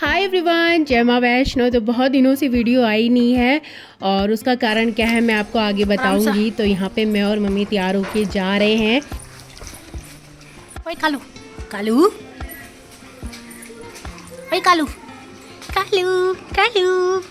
Hi everyone, जय माँ वैष्णो। तो बहुत दिनों से वीडियो आई नहीं है और उसका कारण क्या है मैं आपको आगे बताऊंगी। तो यहाँ पे मैं और मम्मी तैयार होके जा रहे हैं। ओए कालू कालू, ओए कालू कालू कालू,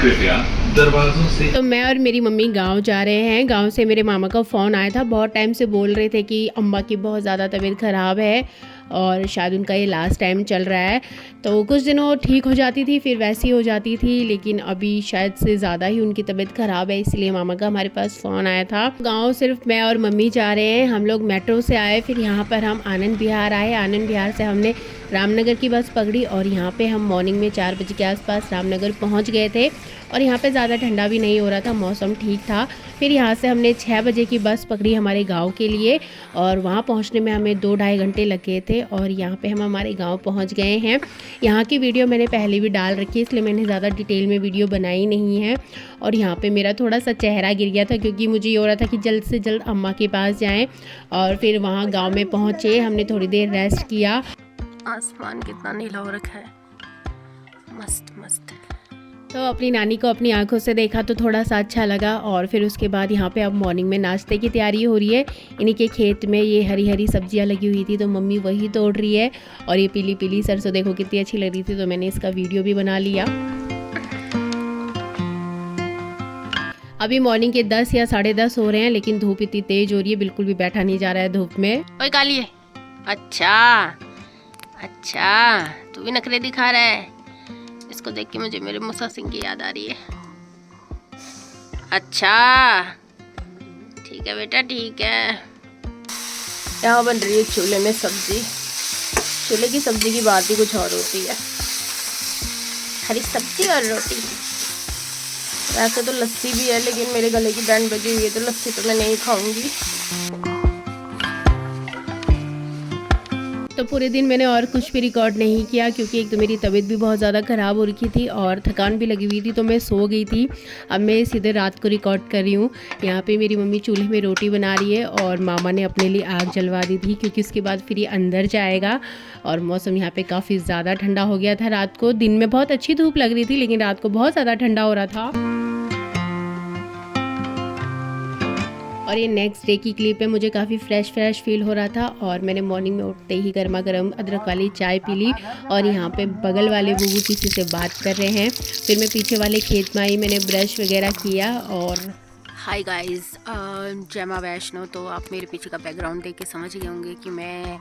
कृपया दरवाजों से। तो मैं और मेरी मम्मी गांव जा रहे हैं। गांव से मेरे मामा का फ़ोन आया था। बहुत टाइम से बोल रहे थे कि अम्मा की बहुत ज़्यादा तबीयत ख़राब है और शायद उनका ये लास्ट टाइम चल रहा है। तो कुछ दिनों ठीक हो जाती थी, फिर वैसी हो जाती थी, लेकिन अभी शायद से ज़्यादा ही उनकी तबीयत ख़राब है, इसलिए मामा का हमारे पास फ़ोन आया था। गाँव सिर्फ मैं और मम्मी जा रहे हैं। हम लोग मेट्रो से आए, फिर यहाँ पर हम आनंद विहार आए। आनंद विहार से हमने रामनगर की बस पकड़ी और यहाँ पे हम मॉर्निंग में 4 बजे के आसपास रामनगर पहुँच गए थे। और यहाँ पे ज़्यादा ठंडा भी नहीं हो रहा था, मौसम ठीक था। फिर यहाँ से हमने 6 बजे की बस पकड़ी हमारे गांव के लिए और वहाँ पहुँचने में हमें 2-2.5 घंटे लगे थे और यहाँ पे हम हमारे गांव पहुँच गए हैं। यहाँ की वीडियो मैंने पहले भी डाल रखी है, इसलिए मैंने ज़्यादा डिटेल में वीडियो बनाई नहीं है। और यहाँ पे मेरा थोड़ा सा चेहरा गिर गया था क्योंकि मुझे ये हो रहा था कि जल्द से जल्द अम्मा के पास जाएँ। और फिर वहाँ गाँव में पहुँचे, हमने थोड़ी देर रेस्ट किया। आसमान कितना नीला हो रखा है, मस्त मस्त। तो अपनी नानी को अपनी आंखों से देखा तो थोड़ा सा अच्छा लगा। और फिर उसके बाद यहाँ पे अब मॉर्निंग में नाश्ते की तैयारी हो रही है। इन्हीं के खेत में ये हरी हरी सब्जियाँ लगी हुई थी, तो मम्मी वही तोड़ रही है। और ये पीली पीली सरसों देखो कितनी अच्छी लग रही थी, तो मैंने इसका वीडियो भी बना लिया। अभी मॉर्निंग के 10 या 10:30 हो रहे हैं, लेकिन धूप इतनी तेज हो रही है, बिल्कुल भी बैठा नहीं जा रहा है धूप में। ओए काली है, अच्छा अच्छा, तू भी नखरे दिखा रहा है। इसको देख के मुझे मेरे मूसा सिंह की याद आ रही है। अच्छा ठीक है बेटा, ठीक है। यहाँ बन रही है चूल्हे में सब्जी। चूल्हे की सब्जी की बात ही कुछ और होती है, हरी सब्जी और रोटी। वैसे तो लस्सी भी है, लेकिन मेरे गले की बैंड बजी हुई है, तो लस्सी तो मैं नहीं खाऊंगी। तो पूरे दिन मैंने और कुछ भी रिकॉर्ड नहीं किया क्योंकि एक तो मेरी तबीयत भी बहुत ज़्यादा ख़राब हो रखी थी और थकान भी लगी हुई थी, तो मैं सो गई थी। अब मैं सीधे रात को रिकॉर्ड कर रही हूँ। यहाँ पे मेरी मम्मी चूल्हे में रोटी बना रही है और मामा ने अपने लिए आग जलवा दी थी क्योंकि उसके बाद फिर ये अंदर जाएगा। और मौसम यहाँ पे काफ़ी ज़्यादा ठंडा हो गया था रात को। दिन में बहुत अच्छी धूप लग रही थी, लेकिन रात को बहुत ज़्यादा ठंडा हो रहा था। और ये नेक्स्ट डे की क्लिप है। मुझे काफ़ी फ्रेश फील हो रहा था और मैंने मॉर्निंग में उठते ही गर्मा गर्म अदरक वाली चाय पी ली। और यहाँ पे बगल वाले बुबू किसी से बात कर रहे हैं। फिर मैं पीछे वाले खेत में आई, मैंने ब्रश वगैरह किया। और हाय गाइस, जय माँ वैष्णो। तो आप मेरे पीछे का बैकग्राउंड देख के समझ गए होंगे कि मैं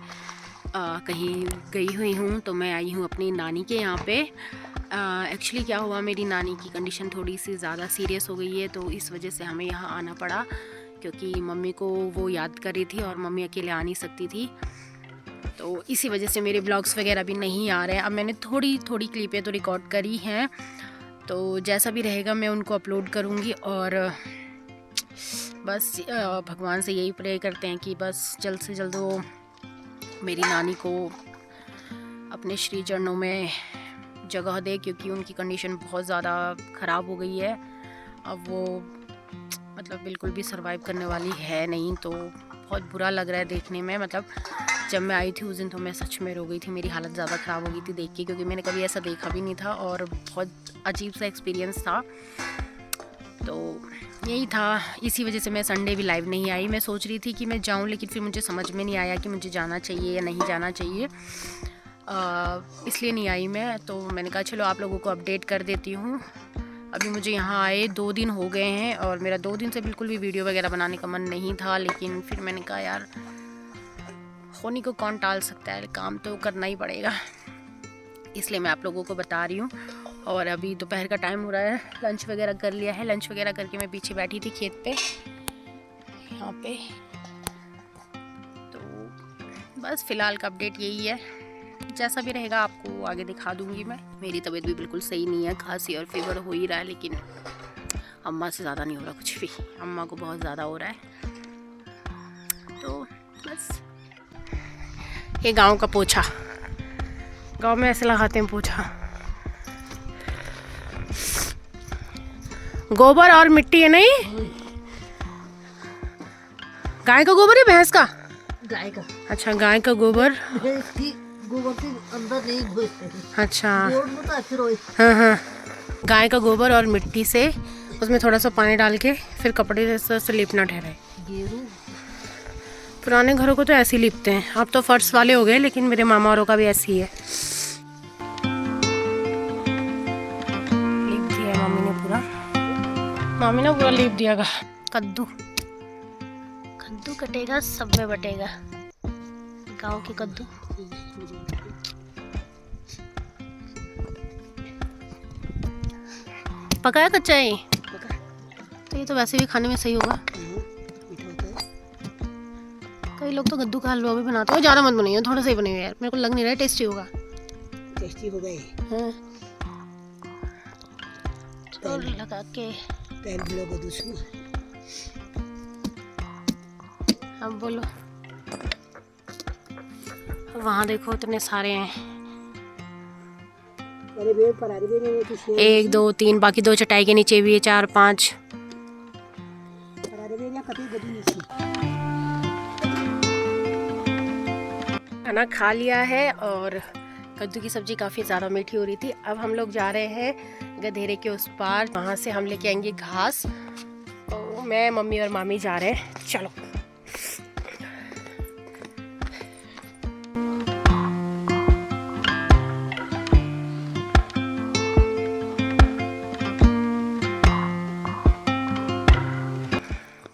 कहीं गई हुई हूँ। तो मैं आई हूँ अपनी नानी के यहाँ पे। एक्चुअली क्या हुआ, मेरी नानी की कंडीशन थोड़ी सी ज़्यादा सीरियस हो गई है, तो इस वजह से हमें यहाँ आना पड़ा क्योंकि मम्मी को वो याद कर रही थी और मम्मी अकेले आ नहीं सकती थी। तो इसी वजह से मेरे ब्लॉग्स वगैरह भी नहीं आ रहे हैं। अब मैंने थोड़ी क्लिपें तो रिकॉर्ड करी हैं, तो जैसा भी रहेगा मैं उनको अपलोड करूँगी। और बस भगवान से यही प्रे करते हैं कि बस जल्द से जल्द वो मेरी नानी को अपने श्री चरणों में जगह दे, क्योंकि उनकी कंडीशन बहुत ज़्यादा ख़राब हो गई है। अब वो मतलब बिल्कुल भी सरवाइव करने वाली है नहीं। तो बहुत बुरा लग रहा है देखने में। मतलब जब मैं आई थी उस दिन तो मैं सच में रो गई थी, मेरी हालत ज़्यादा ख़राब हो गई थी देख के, क्योंकि मैंने कभी ऐसा देखा भी नहीं था और बहुत अजीब सा एक्सपीरियंस था। तो यही था, इसी वजह से मैं संडे भी लाइव नहीं आई। मैं सोच रही थी कि मैं जाऊं, लेकिन फिर मुझे समझ में नहीं आया कि मुझे जाना चाहिए या नहीं जाना चाहिए, इसलिए नहीं आई मैं। तो मैंने कहा चलो आप लोगों को अपडेट कर देती हूँ। अभी मुझे यहाँ आए 2 दिन हो गए हैं और मेरा 2 दिन से बिल्कुल भी वीडियो वगैरह बनाने का मन नहीं था, लेकिन फिर मैंने कहा यार होनी को कौन टाल सकता है, काम तो करना ही पड़ेगा, इसलिए मैं आप लोगों को बता रही हूँ। और अभी दोपहर का टाइम हो रहा है, लंच वगैरह कर लिया है। लंच वगैरह करके मैं पीछे बैठी थी खेत पे यहाँ पे। तो बस फ़िलहाल का अपडेट यही है, जैसा भी रहेगा आपको आगे दिखा दूंगी मैं। मेरी तबीयत भी बिल्कुल सही नहीं है, खांसी और फीवर हो ही रहा है, लेकिन अम्मा से ज़्यादा नहीं हो रहा कुछ भी, अम्मा को बहुत ज़्यादा हो रहा है। तो बस ये गांव का पोछा, गांव में ऐसे लगाते हैं पोछा, गोबर और मिट्टी है। नहीं, गाय का गोबर है भैंस का? गाय का। अच्छा, गाय का गोबर। गोबर के अंदर नहीं घुसते हैं। अच्छा, जोड़ में तो फिर वही हाँ हाँ, गाय का गोबर और मिट्टी से उसमें थोड़ा सा पानी डाल के फिर कपड़े से लिपना ठहराए। गेरू पुराने घरों को तो ऐसे ही लिपते हैं, अब तो फर्श वाले हो गए, लेकिन मेरे मामा औरों का भी ऐसे ही है। लिप दिया है मम्मी ने पूरा, मामी ने पूरा लिप दिया गा। कद्दू कद्दू कटेगा सब में बटेगा, गाँव के कद्दू। पकाया कच्चा है ये? तो ये तो वैसे भी खाने में सही होगा। कई लोग तो कद्दू का हलवा भी बनाते हैं, ज़्यादा मत बनाइए, थोड़ा सा ही बनाइए यार, मेरे को लग नहीं रहा है टेस्टी होगा। टेस्टी हो गए। हाँ, और लगा के पैन भी लोग दूसरा अब बोलो। वहाँ देखो इतने सारे हैं, अरे बे पर आरे बे में कुछ 1 2 3, बाकी 2 चटाई के नीचे भी है, 4 5। पर आरे बे या कभी गदी नहीं। खाना खा लिया है और कद्दू की सब्जी काफ़ी ज़्यादा मीठी हो रही थी। अब हम लोग जा रहे हैं गधेरे के उस पार, वहाँ से हम लेके आएंगे घास। तो मैं, मम्मी और मामी जा रहे हैं, चलो।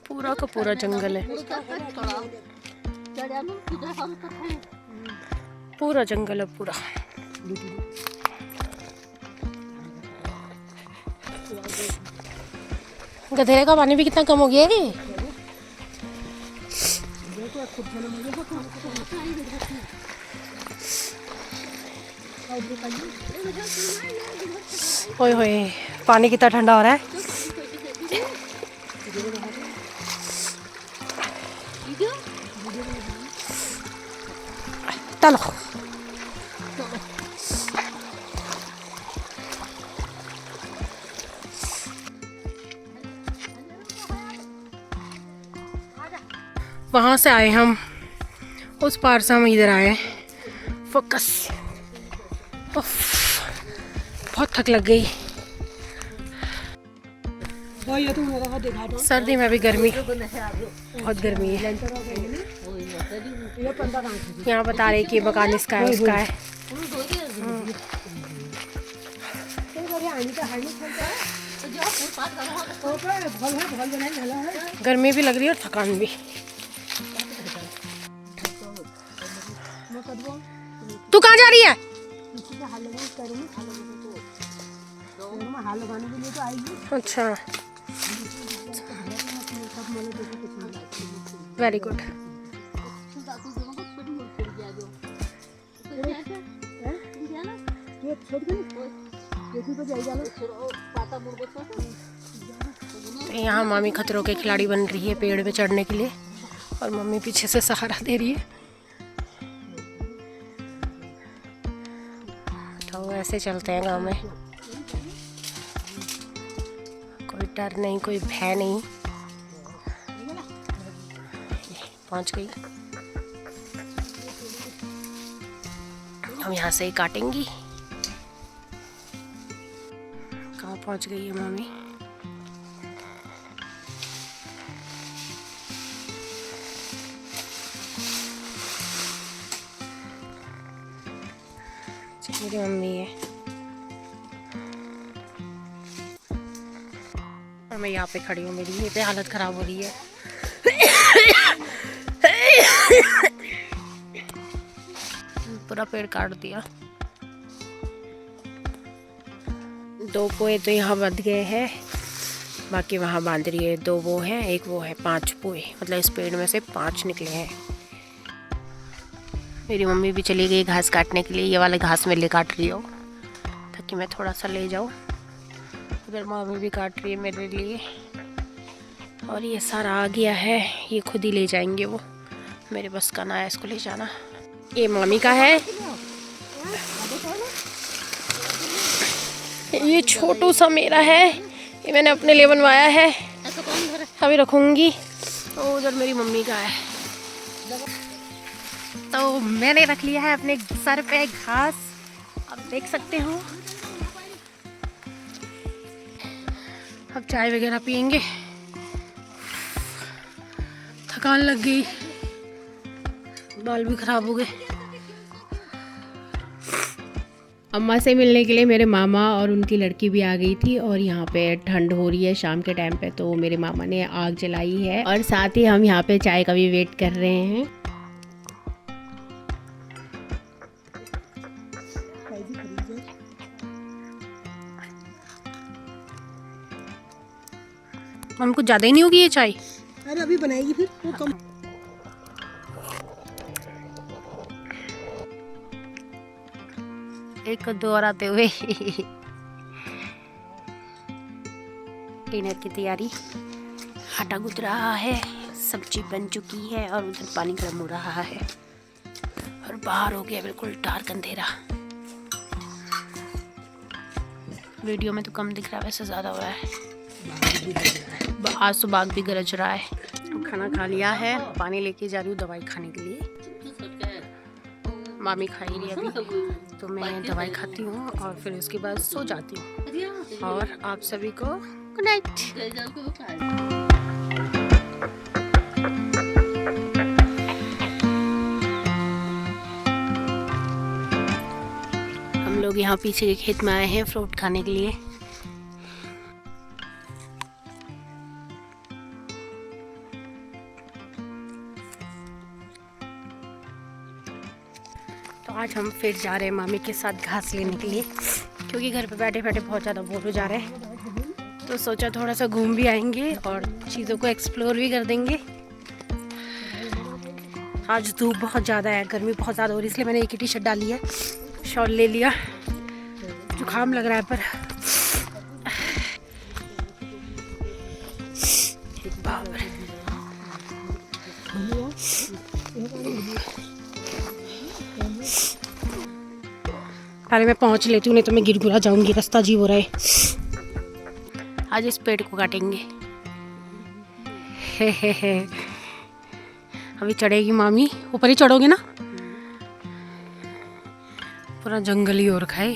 पूरा का पूरा जंगल है, पूरा जंगल है पूरा। गधेरे का पानी भी कितना कम हो गया है। ओए होए, पानी कितना ठंडा हो रहा है। चलो वहाँ से आए हम, उस पार से हम इधर आए। फोकस, बहुत थक लग गई। सर्दी में भी गर्मी, बहुत गर्मी है। यहाँ बता रहे कि मकान इसका है, उसका है। गर्मी भी लग रही है और थकान भी। तू कहाँ जा रही है? अच्छा, वेरी गुड। यहाँ मामी खतरों के खिलाड़ी बन रही है पेड़ पे चढ़ने के लिए, और मम्मी पीछे से सहारा दे रही है। तो ऐसे चलते हैं गांव में, कोई डर नहीं, कोई भय नहीं। पहुंच गई, हम यहाँ से ही काटेंगी। कहाँ पहुंच गई है मामी? मेरी मम्मी है और मैं यहाँ पे खड़ी हूँ। मेरी ये पे हालत खराब हो रही है। पूरा पेड़ काट दिया। 2 पोए तो यहाँ बंध गए हैं, बाकी वहाँ बांध रही है। 2 वो है, 1 वो है। 5 पोए, मतलब इस पेड़ में से 5 निकले हैं। मेरी मम्मी भी चली गई घास काटने के लिए। ये वाले घास में ले काट रही हो ताकि मैं थोड़ा सा ले जाऊँ। उधर मामी भी काट रही है मेरे लिए। और ये सारा आ गया है, ये खुद ही ले जाएंगे वो, मेरे बस का ना है इसको ले जाना। ये मामी का है, ये छोटू सा मेरा है, ये मैंने अपने लिए बनवाया है, अभी रखूँगी। और उधर मेरी मम्मी का है। तो मैंने रख लिया है अपने सर पे घास, आप देख सकते हो। अब चाय वगैरह पियेंगे, थकान लग गई, बाल भी खराब हो गए। अम्मा से मिलने के लिए मेरे मामा और उनकी लड़की भी आ गई थी और यहाँ पे ठंड हो रही है शाम के टाइम पे, तो मेरे मामा ने आग जलाई है और साथ ही हम यहाँ पे चाय का भी वेट कर रहे हैं। हम कुछ ज़्यादा ही नहीं होगी ये चाय। अरे अभी बनाएगी फिर वो कम। एक दो और आते हुए डिनर की तैयारी, आटा गूंथ रहा है, सब्जी बन चुकी है और उधर पानी गर्म हो रहा है और बाहर हो गया बिल्कुल डार्क अंधेरा। वीडियो में तो कम दिख रहा है, वैसे ज़्यादा हो रहा है। आज तो बाग भी गरज रहा है। खाना खा लिया है, पानी लेके जा रही हूँ दवाई खाने के लिए। मामी खा ही रही अभी, तो मैं दवाई खाती हूँ और फिर उसके बाद सो जाती हूँ। और आप सभी को गुड नाइट। हम लोग यहाँ पीछे के खेत में आए हैं फ्रूट खाने के लिए। तो आज हम फिर जा रहे हैं मामी के साथ घास लेने के लिए, क्योंकि घर पे बैठे बैठे बहुत ज़्यादा बोर हो जा रहे हैं। तो सोचा थोड़ा सा घूम भी आएंगे और चीज़ों को एक्सप्लोर भी कर देंगे। आज धूप बहुत ज़्यादा है, गर्मी बहुत ज़्यादा हो रही है, इसलिए मैंने एक ही टी शर्ट डाली है, शॉल ले लिया। जुकाम लग रहा है पर बाप रे। पहले मैं पहुंच लेती हूँ, नहीं तो मैं गिरगिरा जाऊंगी, रास्ता अजीब हो रहा है। आज इस पेड़ को काटेंगे। हे। अभी चढ़ेगी मामी, ऊपर ही चढ़ोगे ना? पूरा जंगल ही हो रखा है,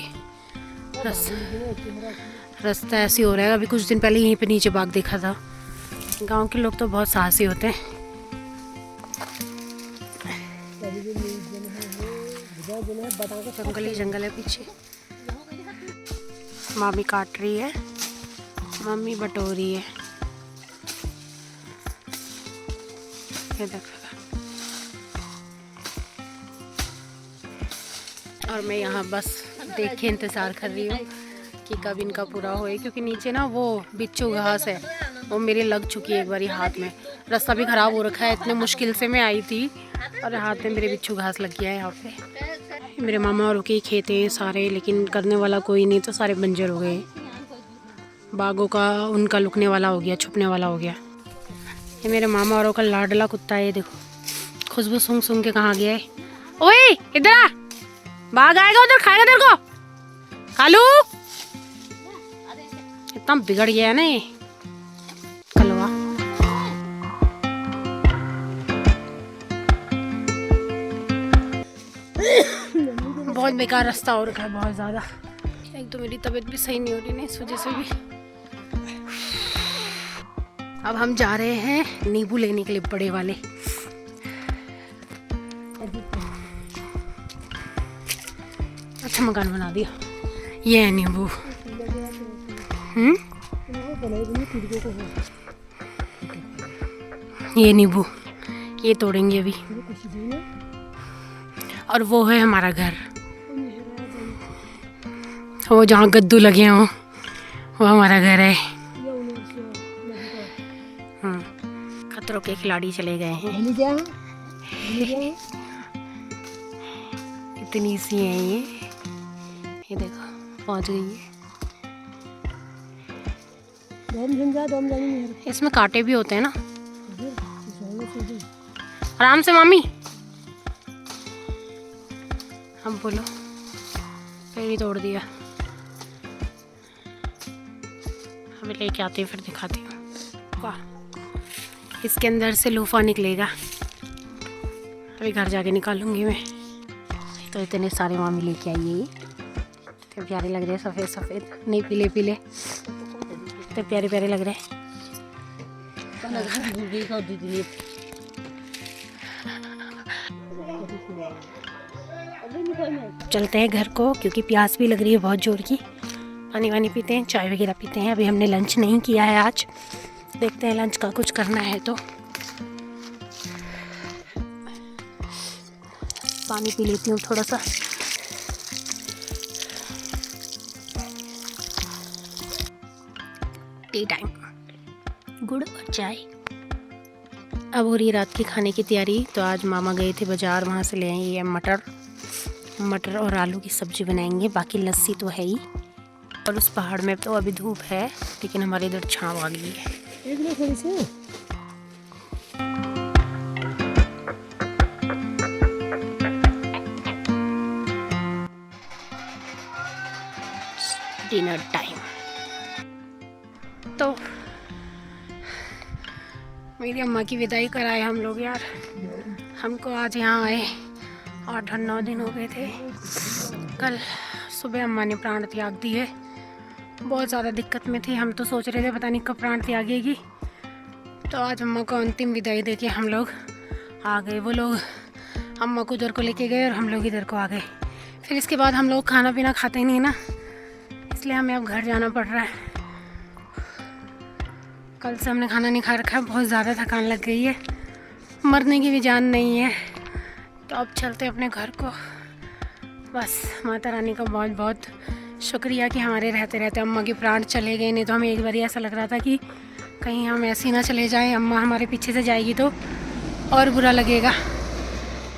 रास्ता ऐसे हो रहा है। अभी कुछ दिन पहले यहीं पे नीचे बाग देखा था। गांव के लोग तो बहुत साहसी होते हैं। जंगल ही जंगल है पीछे। मामी काट रही है, मम्मी बटो रही है। ये देखो। और मैं यहाँ बस देख के इंतज़ार कर रही हूँ कि कब इनका पूरा होए, क्योंकि नीचे ना वो बिच्छू घास है, वो मेरे लग चुकी है एक बारी हाथ में। रास्ता भी ख़राब हो रखा है, इतने मुश्किल से मैं आई थी और हाथ में मेरे बिच्छू घास लग गया है यहाँ पे। मेरे मामा औरों के खेत हैं सारे, लेकिन करने वाला कोई नहीं, तो सारे बंजर हो गए। बागों का उनका लुकने वाला हो गया, छुपने वाला हो गया। ये मेरे मामा औरों का लाडला कुत्ता है, ये देखो खुशबू सूंघ सूंघ के कहाँ गया है। ओए इधर आ, बाघ आएगा उधर, खाएगा तेरे को। कालू इतना बिगड़ गया है ना ये कलवा। बहुत बेकार रास्ता हो रखा है, बहुत ज़्यादा। एक तो मेरी तबीयत भी सही नहीं हो रही ना, इस वजह से भी। अब हम जा रहे हैं नींबू लेने के लिए, बड़े वाले। अच्छा मकान बना दिया, ये है नींबू। ये नींबू, ये तोड़ेंगे अभी। और वो है हमारा घर, वो जहाँ गद्दू लगे हों वो हमारा घर है। खतरों के खिलाड़ी चले गए हैं। इतनी सी है ये देखो पहुंच गई है। इसमें कांटे भी होते हैं ना। आराम से मामी, हम बोलो पेड़ ही तोड़ दिया। अभी लेके आती हूँ फिर दिखाती हूँ। वाह, इसके अंदर से लूफा निकलेगा। अभी घर जाके निकालूंगी मैं। तो इतने सारे मामी लेके आई है ये, इतने प्यारे लग रहे हैं, सफ़ेद सफ़ेद, नहीं पीले पीले, इतने प्यारे प्यारे लग रहे हैं। चलते हैं घर को क्योंकि प्यास भी लग रही है बहुत जोर की। पानी वानी पीते हैं, चाय वगैरह पीते हैं। अभी हमने लंच नहीं किया है आज, देखते हैं लंच का कुछ करना है तो। पानी पी लेती हूँ थोड़ा सा। टी टाइम, गुड़ और चाय। अब हो रही है रात की खाने की तैयारी। तो आज मामा गए थे बाज़ार, वहाँ से ले आए ये मटर और आलू की सब्ज़ी बनाएंगे। बाकी लस्सी तो है ही। और उस पहाड़ में तो अभी धूप है, लेकिन हमारे इधर छाँव आ गई है। Dinner time. तो मेरी अम्मा की विदाई कराए हम लोग यार। हमको आज यहाँ आए 8-9 दिन हो गए थे। कल सुबह अम्मा ने प्राण त्याग दिए। बहुत ज़्यादा दिक्कत में थी, हम तो सोच रहे थे पता नहीं कब प्राण त्यागेगी। तो आज अम्मा को अंतिम विदाई देके हम लोग आ गए। वो लोग अम्मा को उधर को लेके गए और हम लोग इधर को आ गए। फिर इसके बाद हम लोग खाना पीना खाते ही नहीं ना, इसलिए हमें अब घर जाना पड़ रहा है। कल से हमने खाना नहीं खा रखा है, बहुत ज़्यादा थकान लग गई है, मरने की भी जान नहीं है। तो अब चलते अपने घर को। बस माता रानी का बहुत बहुत शुक्रिया कि हमारे रहते रहते अम्मा के प्राण चले गए। नहीं तो हमें एक बार ऐसा लग रहा था कि कहीं हम ऐसे ही ना चले जाएं, अम्मा हमारे पीछे से जाएगी तो और बुरा लगेगा।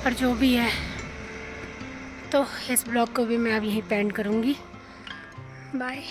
पर जो भी है, तो इस ब्लॉग को भी मैं अब यहीं पेंड करूँगी। बाय।